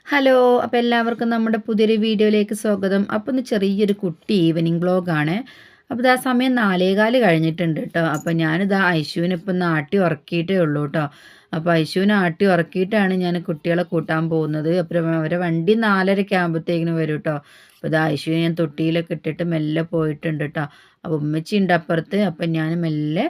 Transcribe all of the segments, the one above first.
Hello. അപ്പോൾ എല്ലാവർക്കും നമ്മുടെ പുതിയൊരു വീഡിയോയിലേക്ക് സ്വാഗതം. അപ്പോൾ ഇന്ന് ചെറിയൊരു കുട്ടി ഈവനിങ് വ്ലോഗാണ്. അപ്പോൾ ഇതാ സമയം 4:15 കഴിഞ്ഞിട്ടുണ്ട് കേട്ടോ. അപ്പോൾ ഞാനിതാ ഐശുവിനെ ഇപ്പം ഒന്ന് ആട്ടി ഉറക്കിയിട്ടേ ഉള്ളൂ കേട്ടോ. അപ്പോൾ ഐശുവിനെ ആട്ടി ഉറക്കിയിട്ടാണ് ഞാൻ കുട്ടികളെ കൂട്ടാൻ പോകുന്നത്. അപ്പോൾ അവരെ വണ്ടി 4:30 ആകുമ്പോഴത്തേക്കിനും വരും കേട്ടോ. അപ്പോൾ ഇതാ ഐശുവിനെ ഞാൻ തൊട്ടിയിലൊക്കെ ഇട്ടിട്ട് മെല്ലെ പോയിട്ടുണ്ട് കേട്ടോ. അപ്പോൾ ഉമ്മച്ചി ഉണ്ട് അപ്പുറത്ത്. അപ്പം ഞാൻ മെല്ലെ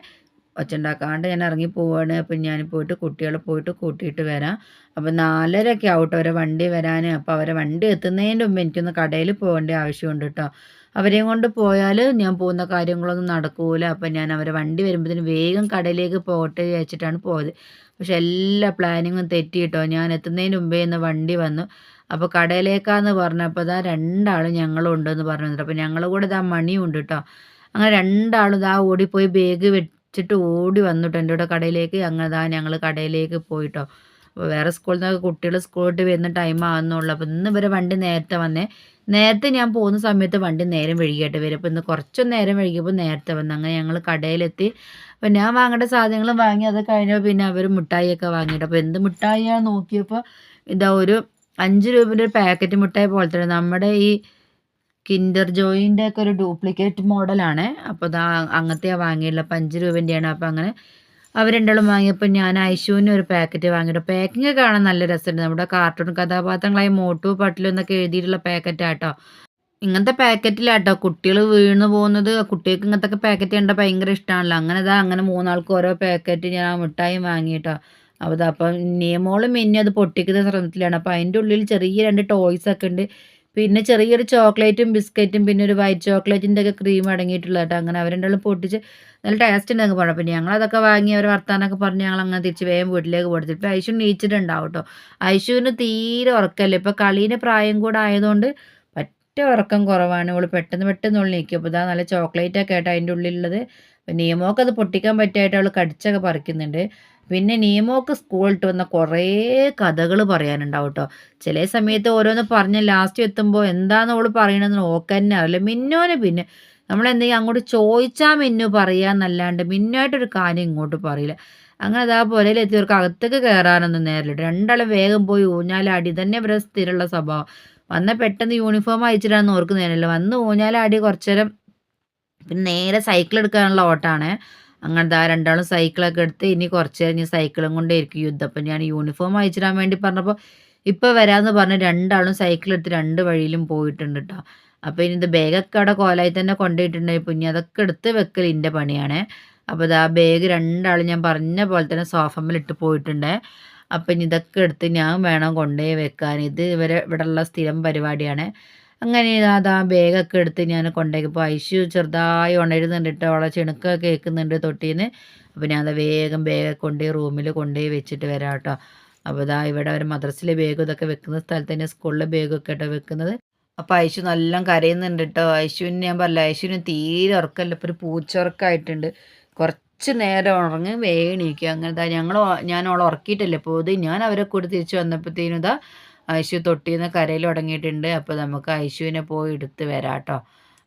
ഒച്ചയുണ്ടാക്കാണ്ട് ഞാൻ ഇറങ്ങി പോവാണ്. അപ്പം ഞാൻ പോയിട്ട് കുട്ടികളെ പോയിട്ട് കൂട്ടിയിട്ട് വരാം. അപ്പം 4:30 ആവട്ടെ അവരെ വണ്ടി വരാൻ. അപ്പോൾ അവരെ വണ്ടി എത്തുന്നതിൻ്റെ മുമ്പ് എനിക്കൊന്ന് കടയിൽ പോകേണ്ട ആവശ്യമുണ്ട് കേട്ടോ. അവരെയും കൊണ്ട് പോയാൽ ഞാൻ പോകുന്ന കാര്യങ്ങളൊന്നും നടക്കൂല. അപ്പം ഞാൻ അവരെ വണ്ടി വരുമ്പോഴത്തേന് വേഗം കടയിലേക്ക് പോകട്ടെ വിചാരിച്ചിട്ടാണ് പോയത്. പക്ഷെ എല്ലാ പ്ലാനിങ്ങും തെറ്റി കേട്ടോ. ഞാൻ എത്തുന്നതിന് മുമ്പേ ഇന്ന് വണ്ടി വന്നു. അപ്പോൾ കടയിലേക്കാന്ന് പറഞ്ഞപ്പോൾ ഇതാ രണ്ടാളും ഞങ്ങളും ഉണ്ടെന്ന് പറഞ്ഞു തന്നിട്ട്. അപ്പോൾ ഞങ്ങളുടെ കൂടെ ഇതാ മണിയും ഉണ്ട് കേട്ടോ. അങ്ങനെ രണ്ടാളും ഇതാ ഓടിപ്പോയി ബാഗ് വെച്ചിട്ട് ഓടി വന്നിട്ട് എൻ്റെ കൂടെ കടയിലേക്ക്. അങ്ങനെ ഇതാ ഞങ്ങൾ കടയിലേക്ക് പോയിട്ടോ. അപ്പോൾ വേറെ സ്കൂളിൽ നിന്നൊക്കെ കുട്ടികൾ സ്കൂൾ വിട്ട് വരുന്ന ടൈം ആകുന്നുള്ളൂ. അപ്പോൾ ഇന്ന് ഇവരെ വണ്ടി നേരത്തെ വന്നേ. നേരത്തെ ഞാൻ പോകുന്ന സമയത്ത് വണ്ടി നേരം വൈകിയിട്ട് വരും. അപ്പോൾ ഇന്ന് കുറച്ചൊന്ന് നേരം വൈകിയപ്പോൾ നേരത്തെ വന്നു. അങ്ങനെ ഞങ്ങൾ കടയിലെത്തി. അപ്പോൾ ഞാൻ വാങ്ങേണ്ട സാധനങ്ങളും വാങ്ങി. അത് കഴിഞ്ഞപ്പോൾ പിന്നെ അവർ മിഠായിയൊക്കെ വാങ്ങിയിട്ട്. അപ്പോൾ എന്ത് മിഠായിയാണെന്ന് നോക്കിയപ്പോൾ ഇതാ ഒരു 5 രൂപയുടെ ഒരു പാക്കറ്റ് മിഠായി പോലത്തെ നമ്മുടെ ഈ കിൻഡർ ജോയിൻ്റെ ഒക്കെ ഒരു ഡ്യൂപ്ലിക്കേറ്റ് മോഡലാണ്. അപ്പോൾ ഇതാ അങ്ങനത്തെയാണ് വാങ്ങിയുള്ളൂ. അപ്പോൾ 5 രൂപേൻ്റെയാണ്. അപ്പോൾ അങ്ങനെ അവർ രണ്ടാളും വാങ്ങിയപ്പോൾ ഞാൻ ഐശുവിന് ഒരു പാക്കറ്റ് വാങ്ങിയിട്ട്. പാക്കിങ് കാണാൻ നല്ല രസമുണ്ട്. നമ്മുടെ കാർട്ടൂൺ കഥാപാത്രങ്ങളായ മോട്ടു പട്ലു എന്നൊക്കെ എഴുതിയിട്ടുള്ള പാക്കറ്റാട്ടോ. ഇങ്ങനത്തെ പാക്കറ്റിലാട്ടോ കുട്ടികൾ വീണ് പോകുന്നത്. കുട്ടികൾക്ക് ഇങ്ങനത്തെ പാക്കറ്റ് കണ്ടാൽ ഭയങ്കര ഇഷ്ടമാണല്ലോ. അങ്ങനെ 3 ആൾക്ക് ഓരോ പാക്കറ്റ് ഞാൻ ആ മിഠായി വാങ്ങിയിട്ടോ. അപ്പോൾ ഇതാ അപ്പം നിയമോളും മിന്നി അത് പൊട്ടിക്കുന്ന ശ്രമത്തിലാണ്. അപ്പോൾ അതിൻ്റെ ഉള്ളിൽ ചെറിയ 2 ടോയ്സൊക്കെ ഉണ്ട്. പിന്നെ ചെറിയൊരു ചോക്ലേറ്റും ബിസ്ക്കറ്റും പിന്നെ ഒരു വൈറ്റ് ചോക്ലേറ്റിൻ്റെ ഒക്കെ ക്രീം അടങ്ങിയിട്ടുള്ള കേട്ടോ. അങ്ങനെ അവർ രണ്ടാളും പൊട്ടിച്ച് നല്ല ടേസ്റ്റ് ഉണ്ടെന്ന് പറഞ്ഞു. അപ്പോൾ ഞങ്ങളതൊക്കെ വാങ്ങി അവർ വർത്താനൊക്കെ പറഞ്ഞ് ഞങ്ങൾ അങ്ങനെ തിരിച്ച് വേഗം വീട്ടിലേക്ക് കൊടുത്തു. ഇപ്പോൾ ഐശു നീച്ചിട്ടുണ്ടാവും കേട്ടോ. ഐശുവിന് തീരെ ഉറക്കമില്ല. ഇപ്പോൾ കളീൻ്റെ പ്രായം കൂടെ ആയതുകൊണ്ട് പറ്റ ഉറക്കം കുറവാണ്. ഇവൾ പെട്ടെന്ന് പെട്ടെന്ന് ഉള്ളിൽ നിൽക്കും. അപ്പോൾ ഇതാ നല്ല ചോക്ലേറ്റൊക്കെ ആയിട്ട് അതിൻ്റെ ഉള്ളിലുള്ളത്. നിയമമൊക്കെ അത് പൊട്ടിക്കാൻ പറ്റിയായിട്ട് അവൾ കടിച്ചൊക്കെ പറിക്കുന്നുണ്ട്. പിന്നെ നിയമമൊക്കെ സ്കൂളിട്ട് വന്ന കുറേ കഥകൾ പറയാനുണ്ടാവും കേട്ടോ. ചില സമയത്ത് ഓരോന്ന് പറഞ്ഞ് ലാസ്റ്റ് എത്തുമ്പോൾ എന്താണെന്ന് അവൾ പറയണമെന്ന് ഓക്കന്നെ അറിയില്ല. മിന്നോനെ പിന്നെ നമ്മളെന്തെങ്കിലും അങ്ങോട്ട് ചോദിച്ചാൽ മിന്നു പറയാന്നല്ലാണ്ട് മിന്നുമായിട്ടൊരു കാര്യം ഇങ്ങോട്ട് പറയില്ല. അങ്ങനെ അതാ പുരയിലെത്തിയവർക്ക് അകത്തേക്ക് കയറാനൊന്നും നേരില്ല. രണ്ടാളും വേഗം പോയി ഊഞ്ഞാലാടി. തന്നെ ഇവരെ സ്ഥിരമുള്ള സ്വഭാവം. വന്ന പെട്ടെന്ന് യൂണിഫോം അയച്ചിട്ടാണെന്ന് ഓർക്ക് നേരമില്ല. വന്ന് ഊഞ്ഞാലാടി കുറച്ചു നേരം പിന്നെ നേരെ സൈക്കിൾ എടുക്കാനുള്ള ഓട്ടമാണ്. അങ്ങനത്തെ ആ രണ്ടാളും സൈക്കിളൊക്കെ എടുത്ത് ഇനി കുറച്ച് നേരം സൈക്കിളും കൊണ്ടേയിരിക്കും യുദ്ധം. അപ്പം ഞാൻ യൂണിഫോം അയച്ചിടാൻ വേണ്ടി പറഞ്ഞപ്പോൾ ഇപ്പോൾ വരാമെന്ന് പറഞ്ഞ് രണ്ടാളും സൈക്കിൾ എടുത്ത് 2 വഴിയിലും പോയിട്ടുണ്ട് കേട്ടോ. അപ്പോൾ ഇനി ഇത് ബാഗൊക്കെ അവിടെ കോലായി തന്നെ കൊണ്ടുപോയിട്ടുണ്ടായി. പിന്നെ അതൊക്കെ എടുത്ത് വെക്കൽ എൻ്റെ പണിയാണ്. അപ്പോൾ ഇത് ആ ബാഗ് രണ്ടാളും ഞാൻ പറഞ്ഞ പോലെ തന്നെ സോഫമ്മലിട്ട് പോയിട്ടുണ്ട്. അപ്പം ഇനി ഇതൊക്കെ എടുത്ത് ഞാൻ വേണം കൊണ്ടുപോയി വെക്കാൻ. ഇത് ഇവിടെയുള്ള സ്ഥിരം പരിപാടിയാണ്. അങ്ങനെ അതാ ബാഗൊക്കെ എടുത്ത് ഞാൻ കൊണ്ടുപോയപ്പോൾ ഐശു ചെറുതായി ഉണരുന്നുണ്ട് കേട്ടോ. അവളെ ചിണുക്കൊക്കെ കേൾക്കുന്നുണ്ട് തൊട്ടീന്ന്. അപ്പോൾ ഞാൻ അത് വേഗം ബാഗൊക്കെ കൊണ്ടുപോയി റൂമിൽ കൊണ്ടുപോയി വെച്ചിട്ട് വരാം കേട്ടോ. അപ്പോൾ ഇതാ ഇവിടെ അവർ മദ്രസിലെ ബാഗും ഇതൊക്കെ വെക്കുന്ന സ്ഥലത്ത് തന്നെ സ്കൂളിലെ ബാഗൊക്കെ കേട്ടോ വെക്കുന്നത്. അപ്പോൾ ഐശു നല്ല കരയുന്നുണ്ട് കേട്ടോ. ഐശുവിന് ഞാൻ പറഞ്ഞില്ല, ഐശുവിന് തീരെ ഉറക്കമല്ല. ഇപ്പോൾ ഒരു പൂച്ചുറക്കമായിട്ടുണ്ട്. കുറച്ച് നേരം ഉറങ്ങി വേഗം എണീക്കുക. അങ്ങനത്തെ ഞാൻ അവളെ ഉറക്കിയിട്ടല്ലേ പോയത്. ഞാൻ അവരെ കൂടി തിരിച്ച് വന്നപ്പോഴത്തേനും ഇതാ ഐശു തൊട്ടിന്ന് കരയിൽ തുടങ്ങിയിട്ടുണ്ട്. അപ്പോൾ നമുക്ക് ഐശുവിനെ പോയി എടുത്ത് വരാം കേട്ടോ.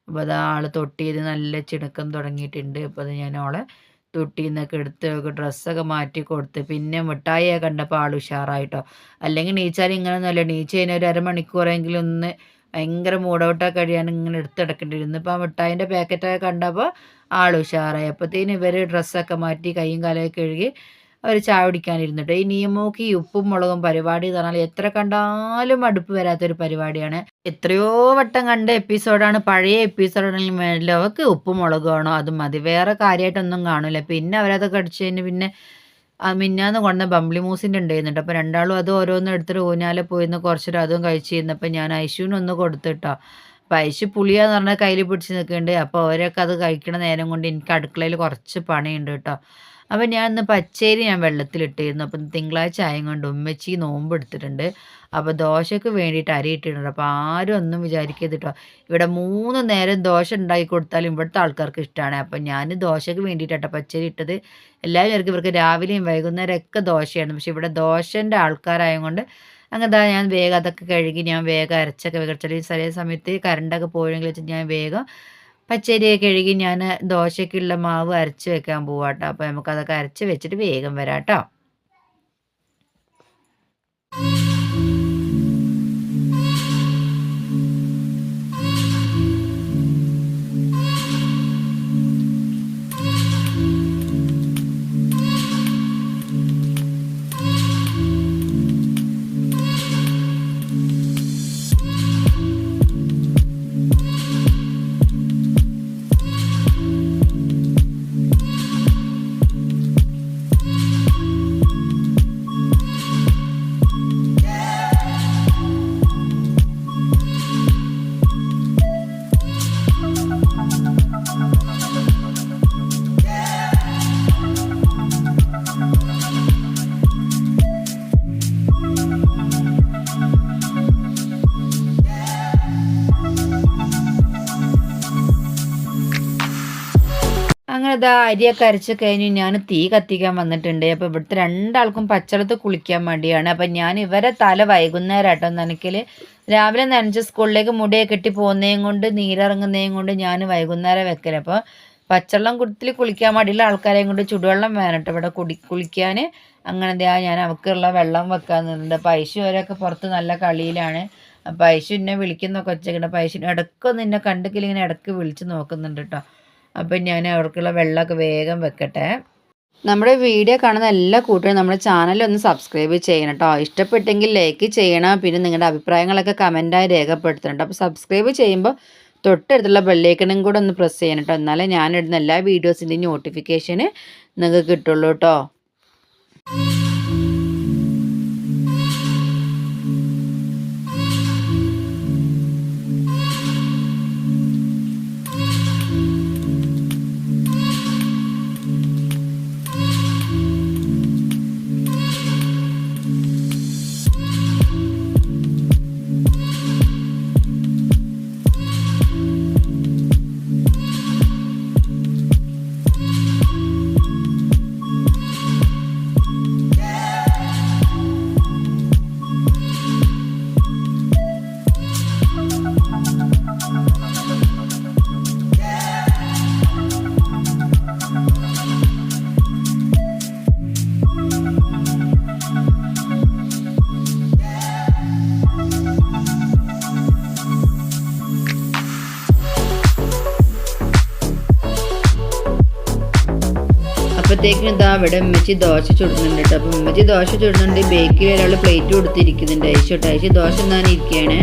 അപ്പോൾ അതാ ആൾ തൊട്ടിയിൽ നല്ല ചിണക്കം തുടങ്ങിയിട്ടുണ്ട്. അപ്പോൾ അത് ഞാൻ അവളെ തൊട്ടിയിൽ നിന്നൊക്കെ എടുത്ത് ഡ്രസ്സൊക്കെ മാറ്റി കൊടുത്ത് പിന്നെ മിഠായിയെ കണ്ടപ്പോൾ ആൾ ഉഷാറായിട്ടോ. അല്ലെങ്കിൽ നീച്ചാൽ ഇങ്ങനെയൊന്നുമല്ല. നീച്ച് കഴിഞ്ഞാൽ ഒരു അരമണിക്കൂറെങ്കിലും ഒന്ന് ഭയങ്കര മൂഡൗട്ടൊക്കെ കഴിയാൻ ഇങ്ങനെ എടുത്തെടുക്കേണ്ടിയിരുന്നു. ഇപ്പോൾ ആ മിഠായിൻ്റെ പാക്കറ്റൊക്കെ കണ്ടപ്പോൾ ആൾ ഉഷാറായി. അപ്പോഴത്തേന് ഇവർ ഡ്രസ്സൊക്കെ മാറ്റി കൈയും കാലൊക്കെ കഴുകി അവർ ചായ കുടിക്കാനിരുന്നിട്ട്. ഈ നിയമമൊക്കെ ഈ ഉപ്പും മുളകും പരിപാടി എന്ന് പറഞ്ഞാൽ എത്ര കണ്ടാലും അടുപ്പ് വരാത്തൊരു പരിപാടിയാണ്. എത്രയോ വട്ടം കണ്ട എപ്പിസോഡാണ്. പഴയ എപ്പിസോഡാണെങ്കിലും വേണ്ടില്ല, അവർക്ക് ഉപ്പും മുളകും അത് മതി. വേറെ കാര്യമായിട്ടൊന്നും കാണില്ല. പിന്നെ അവരതൊക്കെ അടിച്ചു കഴിഞ്ഞ് പിന്നെ മിന്നാന്ന് കൊണ്ട ബംബ്ലി മൂസിൻ്റെ ഉണ്ടായിരുന്നുണ്ട്. അപ്പോൾ രണ്ടാളും അത് ഓരോന്നും എടുത്തിട്ട് ഊഞ്ഞാലെ പോയിന്ന് കുറച്ചൊരു അതും കഴിച്ചിരുന്നപ്പോൾ ഞാൻ ഐശുവിനൊന്ന് കൊടുത്തിട്ടോ. അപ്പോൾ ഐശു പുളിയാന്ന് പറഞ്ഞാൽ കയ്യിൽ പിടിച്ച് നിൽക്കുന്നുണ്ട്. അപ്പോൾ അവരൊക്കെ അത് കഴിക്കണ നേരം കൊണ്ട് എനിക്ക് അടുക്കളയിൽ കുറച്ച് പണിയുണ്ട് കേട്ടോ. അപ്പോൾ ഞാൻ ഇന്ന് പച്ചരി ഞാൻ വെള്ളത്തിലിട്ടിരുന്നു. അപ്പം തിങ്കളാഴ്ച ആയം കൊണ്ട് ഉമ്മച്ചി നോമ്പ് എടുത്തിട്ടുണ്ട്. അപ്പോൾ ദോശയ്ക്ക് വേണ്ടിയിട്ട് അരി ഇട്ടിട്ടുണ്ട്. അപ്പോൾ ആരും ഒന്നും വിചാരിക്കരുത് കേട്ടോ. ഇവിടെ 3 നേരം ദോശ ഉണ്ടാക്കി കൊടുത്താലും ഇവിടുത്തെ ആൾക്കാർക്ക് ഇഷ്ടമാണ്. അപ്പം ഞാൻ ദോശയ്ക്ക് വേണ്ടിയിട്ടാട്ടോ പച്ചരി ഇട്ടത്. എല്ലാവരും വിചാരിക്കും ഇവർക്ക് രാവിലെയും വൈകുന്നേരമൊക്കെ ദോശയാണ്. പക്ഷേ ഇവിടെ ദോശൻ്റെ ആൾക്കാരായതുകൊണ്ട് അങ്ങനെ ഞാൻ വേഗം അതൊക്കെ കഴുകി ഞാൻ വേഗം അരച്ചൊക്കെ വെച്ചാൽ ചില സമയത്ത് കറണ്ടൊക്കെ പോയെങ്കിൽ വെച്ച് ഞാൻ വേഗം പച്ചരിയൊക്കെ കഴുകി ഞാൻ ദോശയ്ക്കുള്ള മാവ് അരച്ച് വെക്കാൻ പോവാട്ടോ. അപ്പോൾ നമുക്കതൊക്കെ അരച്ച് വെച്ചിട്ട് വേഗം വരാം കേട്ടോ. അങ്ങനെ ഇതാ അരിയൊക്കെ അരച്ച് കഴിഞ്ഞ് ഞാൻ തീ കത്തിക്കാൻ വന്നിട്ടുണ്ട്. അപ്പോൾ ഇവിടുത്തെ രണ്ടാൾക്കും പച്ചവെള്ളത്തിൽ കുളിക്കാൻ മടിയാണ്. അപ്പം ഞാൻ ഇവരെ തല വൈകുന്നേരം കേട്ടോ നനയ്ക്കൽ. രാവിലെ നനച്ച് സ്കൂളിലേക്ക് മുടിയൊക്കെ കെട്ടി പോകുന്നതും കൊണ്ട് നീരിറങ്ങുന്നതും കൊണ്ട് ഞാൻ വൈകുന്നേരം വെക്കൽ. അപ്പോൾ പച്ചവെള്ളം കുടത്തിൽ കുളിക്കാൻ മടിയുള്ള ആൾക്കാരെയും കൊണ്ട് ചുടുവെള്ളം വേണം കേട്ടോ ഇവിടെ കുളിക്കാൻ. അങ്ങനെ എന്താ ഞാൻ അവർക്കുള്ള വെള്ളം വെക്കാൻ നിന്നുണ്ട്. അപ്പോൾ ഐശു അവരൊക്കെ പുറത്ത് നല്ല കളിയിലാണ്. അപ്പോൾ ഐശു എന്നെ വിളിക്കുന്നൊക്കെ വെച്ചേക്കണ്ട. അപ്പോൾ ഐശു ഇടയ്ക്കൊന്നും എന്നെ കണ്ടെങ്കിൽ ഇങ്ങനെ ഇടയ്ക്ക് വിളിച്ച് നോക്കുന്നുണ്ട് കേട്ടോ. അപ്പം ഞാൻ അവർക്കുള്ള വെള്ളമൊക്കെ വേഗം വെക്കട്ടെ. നമ്മുടെ വീഡിയോ കാണുന്ന എല്ലാ കൂട്ടുകാരും നമ്മുടെ ചാനലൊന്ന് സബ്സ്ക്രൈബ് ചെയ്യണം കേട്ടോ. ഇഷ്ടപ്പെട്ടെങ്കിൽ ലൈക്ക് ചെയ്യണം. പിന്നെ നിങ്ങളുടെ അഭിപ്രായങ്ങളൊക്കെ കമൻറ്റായി രേഖപ്പെടുത്തണം കേട്ടോ. അപ്പോൾ സബ്സ്ക്രൈബ് ചെയ്യുമ്പോൾ തൊട്ടടുത്തുള്ള ബെല്ലൈക്കണും കൂടെ ഒന്ന് പ്രസ് ചെയ്യണം കേട്ടോ. എന്നാലേ ഞാനിടുന്ന എല്ലാ വീഡിയോസിൻ്റെയും നോട്ടിഫിക്കേഷന് നിങ്ങൾക്ക് കിട്ടുള്ളൂ കേട്ടോ. അപ്പോഴത്തേക്കും ഇതാ ഇവിടെ ഉമ്മച്ചി ദോശ ചുടുന്നുണ്ട് കേട്ടോ. അപ്പം ഉമ്മച്ചി ദോശ ചുടുന്നുണ്ട്. ബേക്കിൽ ഒരാൾ പ്ലേറ്റ് കൊടുത്തിരിക്കുന്നുണ്ട്. ഐശു ദോശ എന്നാണ് ഇരിക്കുകയാണ്.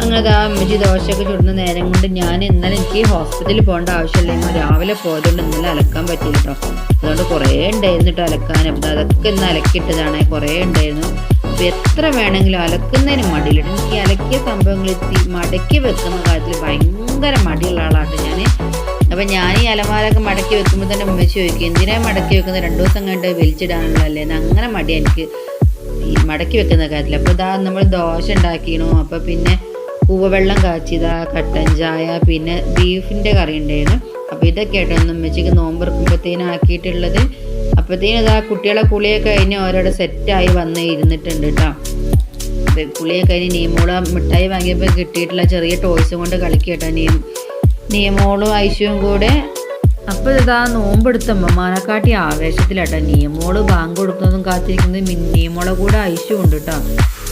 അങ്ങനെ ഇതാ ഉമ്മച്ചി ദോശയൊക്കെ ചുടുന്ന നേരം കൊണ്ട് ഞാൻ ഇന്നലെ എനിക്ക് ഹോസ്പിറ്റലിൽ പോകേണ്ട ആവശ്യമില്ല. രാവിലെ പോയതുകൊണ്ട് ഇന്നലെ അലക്കാൻ പറ്റില്ല കേട്ടോ. അതുകൊണ്ട് കുറേ ഉണ്ടായിരുന്നു കേട്ടോ അലക്കാൻ. അപ്പം അതൊക്കെ ഇന്ന് അലക്കിയിട്ടതാണ്. കുറേ ഉണ്ടായിരുന്നു. അപ്പോൾ എത്ര വേണമെങ്കിലും അലക്കുന്നതിന് മടിയില്ല. എനിക്ക് അലക്കിയ സംഭവങ്ങൾ മടക്കി വെക്കുന്ന കാര്യത്തിൽ ഭയങ്കര മടിയുള്ള ആളാണ് ഞാൻ. അപ്പം ഞാൻ ഈ അലമാരൊക്കെ മടക്കി വെക്കുമ്പോൾ തന്നെ ഉമ്മച്ചി ചോദിക്കും എന്തിനാണ് മടക്കി വെക്കുന്നത്, 2 ദിവസം കണ്ട് വലിച്ചിടാനുള്ളതല്ലേ. അങ്ങനെ മടി എനിക്ക് ഈ മടക്കി വെക്കുന്ന കാര്യത്തിൽ. അപ്പോൾ ഇതാ നമ്മൾ ദോശ ഉണ്ടാക്കിയിരുന്നു. അപ്പോൾ പിന്നെ പൂവെള്ളം കാച്ചിയതാ, കട്ടൻ ചായ, പിന്നെ ബീഫിൻ്റെ കറി ഉണ്ടായിരുന്നു. അപ്പോൾ ഇതൊക്കെ ആയിട്ടോ ഉമ്മച്ചിക്ക് നോമ്പെറുക്കുമ്പോഴത്തേനും ആക്കിയിട്ടുള്ളത്. അപ്പോഴത്തേനും ഇതാ കുട്ടികളെ കുളിയൊക്കെ കഴിഞ്ഞ് ഓരോടെ സെറ്റായി വന്ന് ഇരുന്നിട്ടുണ്ട് കേട്ടോ. കുളിയൊക്കെ കഴിഞ്ഞ് നീമോള മിഠായി വാങ്ങിയപ്പോൾ കിട്ടിയിട്ടുള്ള ചെറിയ ടോയ്സും കൊണ്ട് കളിക്കുക കേട്ടോ നീമോളും ഐശുവും കൂടെ. അപ്പോൾ ഇതാ നോമ്പെടുത്ത അമ്മമാനെക്കാട്ടി ആവേശത്തിലാട്ടോ. നീമോള് ബാങ്ക് കൊടുക്കുന്നതും കാത്തിരിക്കുന്നത് നീമോളെ കൂടെ ഐശു ഉണ്ട് കേട്ടോ.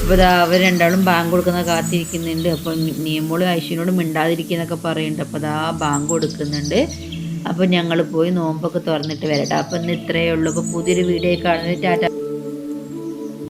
അപ്പോൾ ഇതാ അവർ രണ്ടാളും ബാങ്ക് കൊടുക്കുന്നത് കാത്തിരിക്കുന്നുണ്ട്. അപ്പോൾ നീമോള് ഐശുവിനോട് മിണ്ടാതിരിക്കുന്നൊക്കെ പറയുന്നുണ്ട്. അപ്പോൾ ഇതാ ബാങ്ക് കൊടുക്കുന്നുണ്ട്. അപ്പോൾ ഞങ്ങൾ പോയി നോമ്പൊക്കെ തുറന്നിട്ട് വരട്ടെ. അപ്പോൾ ഇന്ന് ഇത്രയേ ഉള്ളൂ. അപ്പോൾ പുതിയൊരു വീഡിയോ കാണുന്നത് ടാറ്റ.